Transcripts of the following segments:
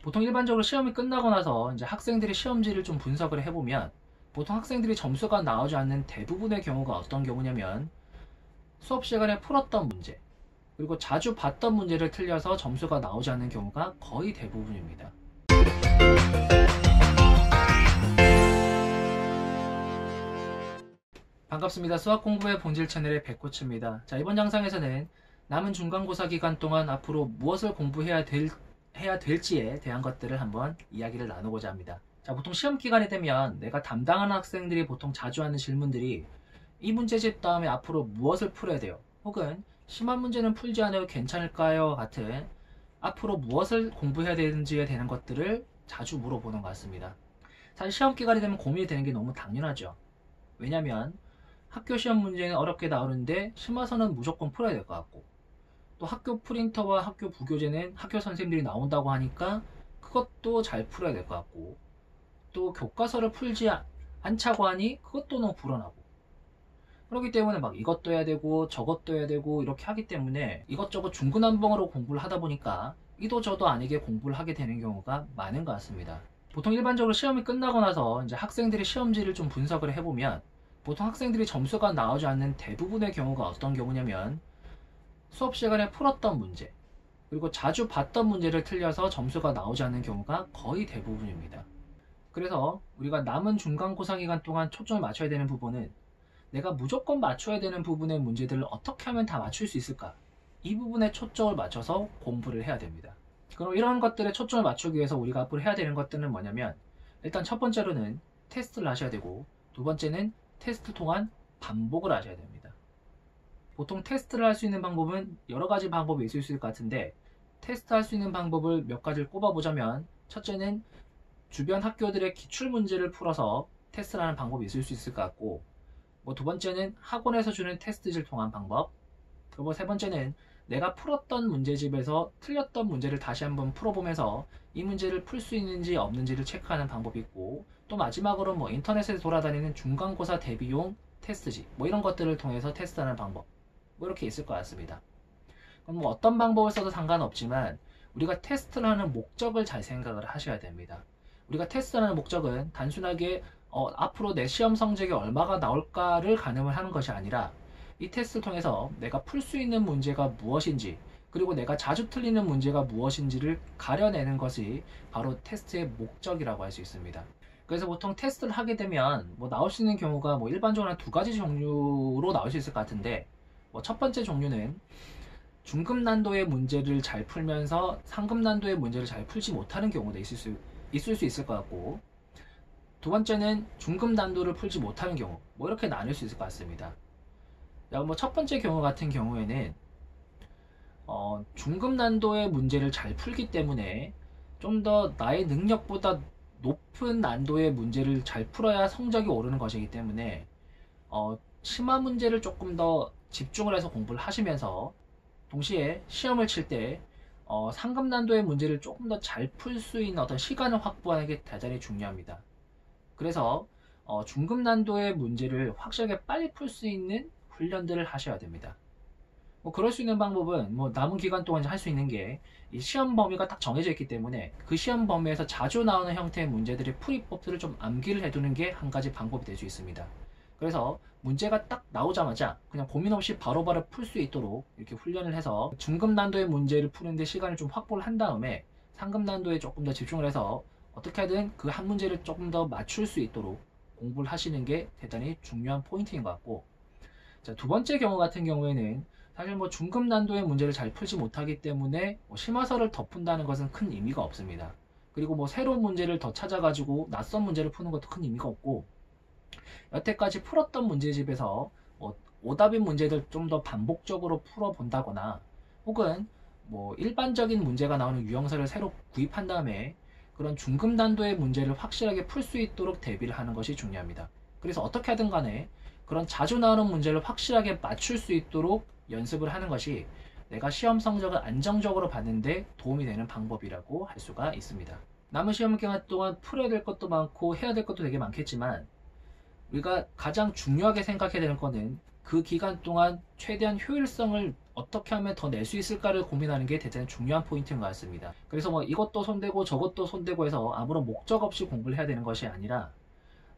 보통 일반적으로 시험이 끝나고 나서 이제 학생들이 시험지를 좀 분석을 해보면 보통 학생들이 점수가 나오지 않는 대부분의 경우가 어떤 경우냐면 수업 시간에 풀었던 문제 그리고 자주 봤던 문제를 틀려서 점수가 나오지 않는 경우가 거의 대부분입니다. 반갑습니다. 수학 공부의 본질 채널의 백코치입니다. 자, 이번 영상에서는 남은 중간고사 기간 동안 앞으로 무엇을 공부해야 될지에 대한 것들을 한번 이야기를 나누고자 합니다. 자, 보통 시험 기간이 되면 내가 담당하는 학생들이 보통 자주 하는 질문들이 이 문제집 다음에 앞으로 무엇을 풀어야 돼요? 혹은 심한 문제는 풀지 않아도 괜찮을까요? 같은 앞으로 무엇을 공부해야 되는지에 대한 것들을 자주 물어보는 것 같습니다. 사실 시험 기간이 되면 고민이 되는 게 너무 당연하죠. 왜냐면 학교 시험 문제는 어렵게 나오는데 심화서는 무조건 풀어야 될 것 같고 또 학교 프린터와 학교 부교재는 학교 선생님들이 나온다고 하니까 그것도 잘 풀어야 될 것 같고 또 교과서를 풀지 않자고 하니 그것도 너무 불안하고 그렇기 때문에 막 이것도 해야 되고 저것도 해야 되고 이렇게 하기 때문에 이것저것 중구난방으로 공부를 하다 보니까 이도 저도 아니게 공부를 하게 되는 경우가 많은 것 같습니다. 보통 일반적으로 시험이 끝나고 나서 이제 학생들이 시험지를 좀 분석을 해보면 보통 학생들이 점수가 나오지 않는 대부분의 경우가 어떤 경우냐면 수업 시간에 풀었던 문제 그리고 자주 봤던 문제를 틀려서 점수가 나오지 않는 경우가 거의 대부분입니다. 그래서 우리가 남은 중간고사 기간 동안 초점을 맞춰야 되는 부분은 내가 무조건 맞춰야 되는 부분의 문제들을 어떻게 하면 다 맞출 수 있을까? 이 부분에 초점을 맞춰서 공부를 해야 됩니다. 그럼 이런 것들에 초점을 맞추기 위해서 우리가 앞으로 해야 되는 것들은 뭐냐면 일단 첫 번째로는 테스트를 하셔야 되고 두 번째는 테스트 통한 반복을 하셔야 됩니다. 보통 테스트를 할 수 있는 방법은 여러 가지 방법이 있을 수 있을 것 같은데 테스트 할 수 있는 방법을 몇 가지를 꼽아보자면 첫째는 주변 학교들의 기출문제를 풀어서 테스트를 하는 방법이 있을 수 있을 것 같고 두 번째는 학원에서 주는 테스트지를 통한 방법 그리고 세 번째는 내가 풀었던 문제집에서 틀렸던 문제를 다시 한번 풀어보면서 이 문제를 풀 수 있는지 없는지를 체크하는 방법이 있고 또 마지막으로 인터넷에 돌아다니는 중간고사 대비용 테스트지 이런 것들을 통해서 테스트하는 방법 이렇게 있을 것 같습니다. 그럼 어떤 방법을 써도 상관없지만 우리가 테스트를 하는 목적을 잘 생각을 하셔야 됩니다. 우리가 테스트하는 목적은 단순하게 앞으로 내 시험 성적이 얼마가 나올까를 가늠을 하는 것이 아니라 이 테스트를 통해서 내가 풀 수 있는 문제가 무엇인지 그리고 내가 자주 틀리는 문제가 무엇인지를 가려내는 것이 바로 테스트의 목적이라고 할 수 있습니다. 그래서 보통 테스트를 하게 되면 나올 수 있는 경우가 일반적으로 한 두 가지 종류로 나올 수 있을 것 같은데 첫 번째 종류는 중급 난도의 문제를 잘 풀면서 상급 난도의 문제를 잘 풀지 못하는 경우도 있을 수 있을 것 같고 두 번째는 중급 난도를 풀지 못하는 경우 이렇게 나눌 수 있을 것 같습니다. 첫 번째 경우 같은 경우에는 중급 난도의 문제를 잘 풀기 때문에 좀 더 나의 능력보다 높은 난도의 문제를 잘 풀어야 성적이 오르는 것이기 때문에 심화 문제를 조금 더 집중을 해서 공부를 하시면서 동시에 시험을 칠 때 상급 난도의 문제를 조금 더 잘 풀 수 있는 어떤 시간을 확보하는 게 대단히 중요합니다. 그래서 중급 난도의 문제를 확실하게 빨리 풀 수 있는 훈련들을 하셔야 됩니다. 그럴 수 있는 방법은 남은 기간 동안 할 수 있는 게 이 시험 범위가 딱 정해져 있기 때문에 그 시험 범위에서 자주 나오는 형태의 문제들의 풀이법들을 좀 암기를 해두는 게 한 가지 방법이 될 수 있습니다. 그래서 문제가 딱 나오자마자 그냥 고민 없이 바로바로 풀 수 있도록 이렇게 훈련을 해서 중급 난도의 문제를 푸는데 시간을 좀 확보를 한 다음에 상급 난도에 조금 더 집중을 해서 어떻게 하든 그 한 문제를 조금 더 맞출 수 있도록 공부를 하시는 게 대단히 중요한 포인트인 것 같고 자, 두 번째 경우 같은 경우에는 사실 중급 난도의 문제를 잘 풀지 못하기 때문에 심화서를 더 푼다는 것은 큰 의미가 없습니다. 그리고 새로운 문제를 더 찾아가지고 낯선 문제를 푸는 것도 큰 의미가 없고 여태까지 풀었던 문제집에서 오답인 문제들 좀 더 반복적으로 풀어본다거나 혹은 일반적인 문제가 나오는 유형서를 새로 구입한 다음에 그런 중급 난도의 문제를 확실하게 풀 수 있도록 대비를 하는 것이 중요합니다. 그래서 어떻게 하든 간에 그런 자주 나오는 문제를 확실하게 맞출 수 있도록 연습을 하는 것이 내가 시험 성적을 안정적으로 받는데 도움이 되는 방법이라고 할 수가 있습니다. 남은 시험 기간 동안 풀어야 될 것도 많고 해야 될 것도 되게 많겠지만 우리가 가장 중요하게 생각해야 되는 거는 그 기간 동안 최대한 효율성을 어떻게 하면 더 낼 수 있을까를 고민하는 게 대단히 중요한 포인트인 것 같습니다. 그래서 뭐 이것도 손대고 저것도 손대고 해서 아무런 목적 없이 공부를 해야 되는 것이 아니라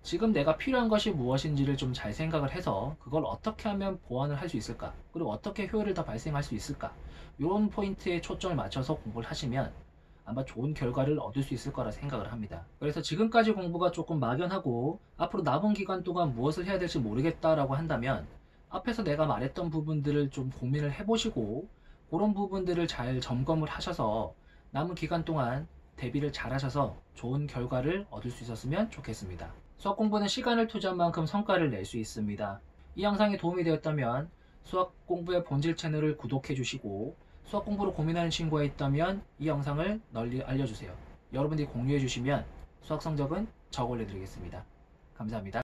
지금 내가 필요한 것이 무엇인지를 좀 잘 생각을 해서 그걸 어떻게 하면 보완을 할 수 있을까, 그리고 어떻게 효율을 더 발생할 수 있을까, 이런 포인트에 초점을 맞춰서 공부를 하시면 아마 좋은 결과를 얻을 수 있을 거라 생각을 합니다. 그래서 지금까지 공부가 조금 막연하고 앞으로 남은 기간 동안 무엇을 해야 될지 모르겠다라고 한다면 앞에서 내가 말했던 부분들을 좀 고민을 해보시고 그런 부분들을 잘 점검을 하셔서 남은 기간 동안 대비를 잘 하셔서 좋은 결과를 얻을 수 있었으면 좋겠습니다. 수학 공부는 시간을 투자한 만큼 성과를 낼 수 있습니다. 이 영상이 도움이 되었다면 수학 공부의 본질 채널을 구독해 주시고 수학 공부로 고민하는 친구가 있다면 이 영상을 널리 알려주세요. 여러분들이 공유해 주시면 수학 성적은 저 올려드리겠습니다. 감사합니다.